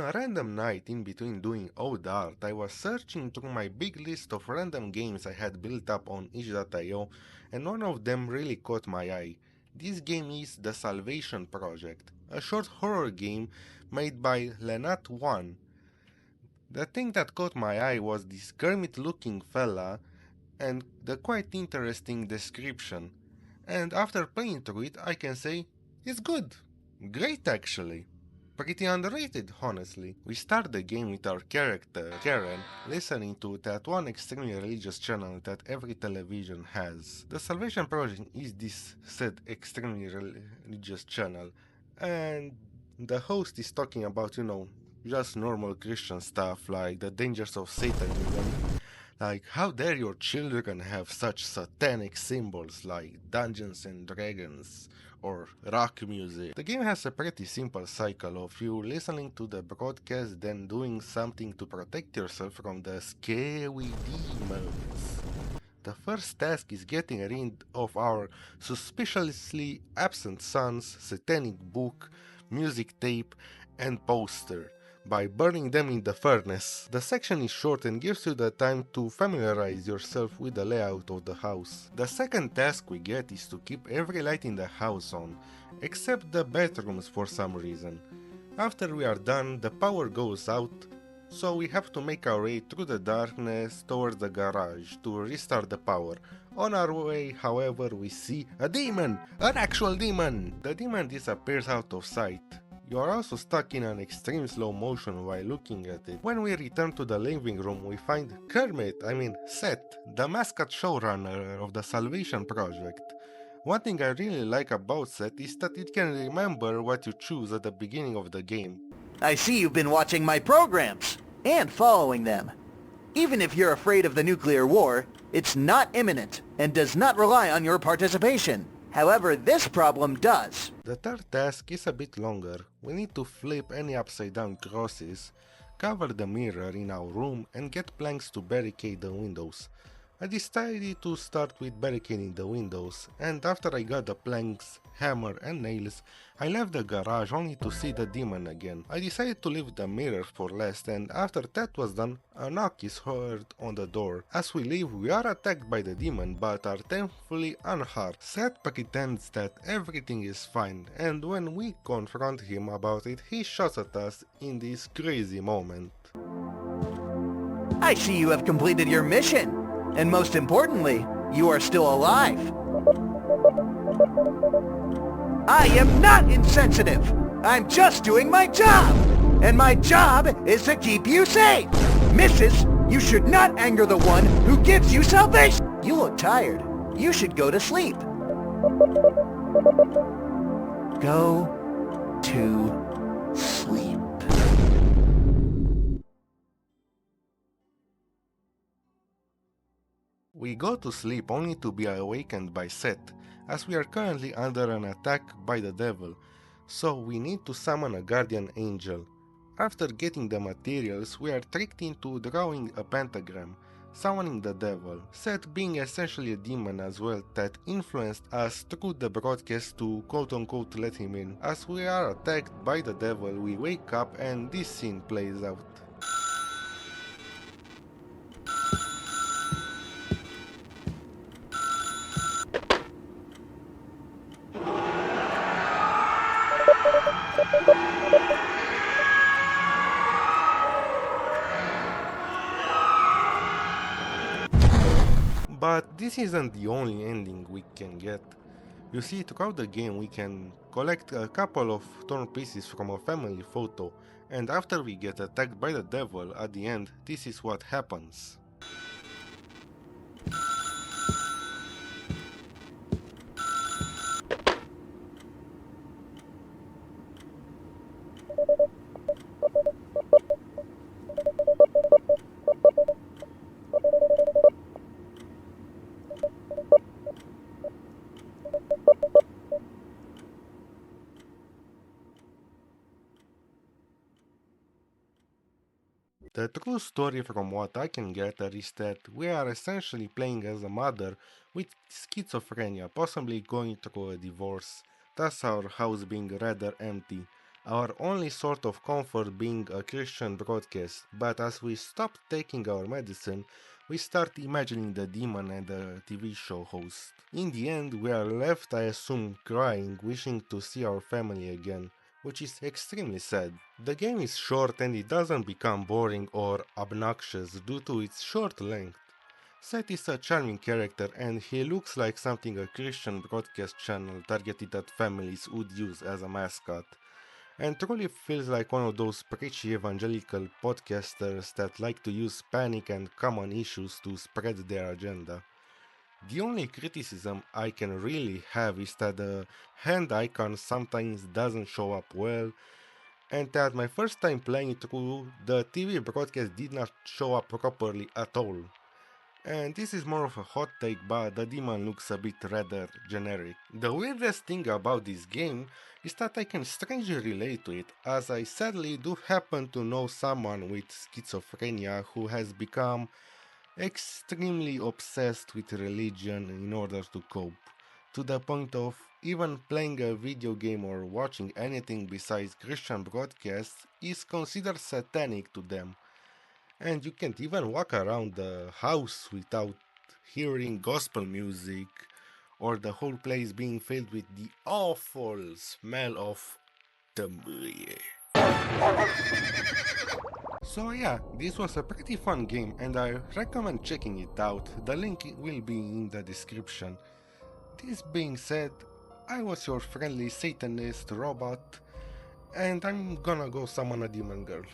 a random night in between doing odd art, I was searching through my big list of random games I had built up on itch.io, and one of them really caught my eye. This game is The Salvation Project, a short horror game made by Lenat1. The thing that caught my eye was this Kermit looking fella and the quite interesting description. And after playing through it, I can say it's good. Great actually. Pretty underrated, honestly. We start the game with our character, Karen, listening to that one extremely religious channel that every television has. The Salvation Project is this said extremely religious channel, and the host is talking about, just normal Christian stuff like the dangers of Satanism. Like, how dare your children have such satanic symbols like Dungeons and Dragons or rock music? The game has a pretty simple cycle of you listening to the broadcast, then doing something to protect yourself from the scary demons. The first task is getting rid of our suspiciously absent son's satanic book, music tape, and poster by burning them in the furnace. The section is short and gives you the time to familiarize yourself with the layout of the house. The second task we get is to keep every light in the house on, except the bedrooms for some reason. After we are done, the power goes out, so we have to make our way through the darkness towards the garage to restart the power. On our way, however, we see a demon! An actual demon! The demon disappears out of sight. You are also stuck in an extreme slow motion while looking at it. When we return to the living room, we find Seth, the mascot showrunner of the Salvation Project. One thing I really like about Seth is that it can remember what you choose at the beginning of the game. I see you've been watching my programs and following them. Even if you're afraid of the nuclear war, it's not imminent and does not rely on your participation. However, this problem does. The third task is a bit longer. We need to flip any upside down crosses, cover the mirror in our room, and get planks to barricade the windows. I decided to start with barricading the windows, and after I got the planks, hammer and nails, I left the garage only to see the demon again. I decided to leave the mirror for last, and after that was done, a knock is heard on the door. As we leave, we are attacked by the demon, but are thankfully unharmed. Seth pretends that everything is fine, and when we confront him about it, he shoots at us in this crazy moment. I see you have completed your mission. And most importantly, you are still alive. I am not insensitive. I'm just doing my job. And my job is to keep you safe. Missus, you should not anger the one who gives you salvation. You look tired. You should go to sleep. Go to sleep. We go to sleep only to be awakened by Seth, as we are currently under an attack by the devil, so we need to summon a guardian angel. After getting the materials, we are tricked into drawing a pentagram, summoning the devil, Seth being essentially a demon as well that influenced us through the broadcast to quote-unquote let him in. As we are attacked by the devil, we wake up and this scene plays out. But this isn't the only ending we can get. You see, throughout the game we can collect a couple of torn pieces from a family photo, and after we get attacked by the devil at the end, this is what happens. The true story from what I can gather is that we are essentially playing as a mother with schizophrenia, possibly going through a divorce, thus our house being rather empty. our only sort of comfort being a Christian broadcast, but as we stopped taking our medicine, we start imagining the demon and the TV show host. In the end, we are left, I assume, crying, wishing to see our family again, which is extremely sad. The game is short and it doesn't become boring or obnoxious due to its short length. Seth is a charming character and he looks like something a Christian broadcast channel targeted at families would use as a mascot, and truly feels like one of those preachy evangelical podcasters that like to use panic and common issues to spread their agenda. The only criticism I can really have is that the hand icon sometimes doesn't show up well, and that my first time playing through, the TV broadcast did not show up properly at all. And this is more of a hot take, but the demon looks a bit rather generic. The weirdest thing about this game is that I can strangely relate to it, as I sadly do happen to know someone with schizophrenia who has become extremely obsessed with religion in order to cope, to the point of even playing a video game or watching anything besides Christian broadcasts is considered satanic to them, and you can't even walk around the house without hearing gospel music or the whole place being filled with the awful smell of tambourine. So yeah, this was a pretty fun game and I recommend checking it out. The link will be in the description. This being said, I was your friendly Satanist robot and I'm gonna go summon a demon girl.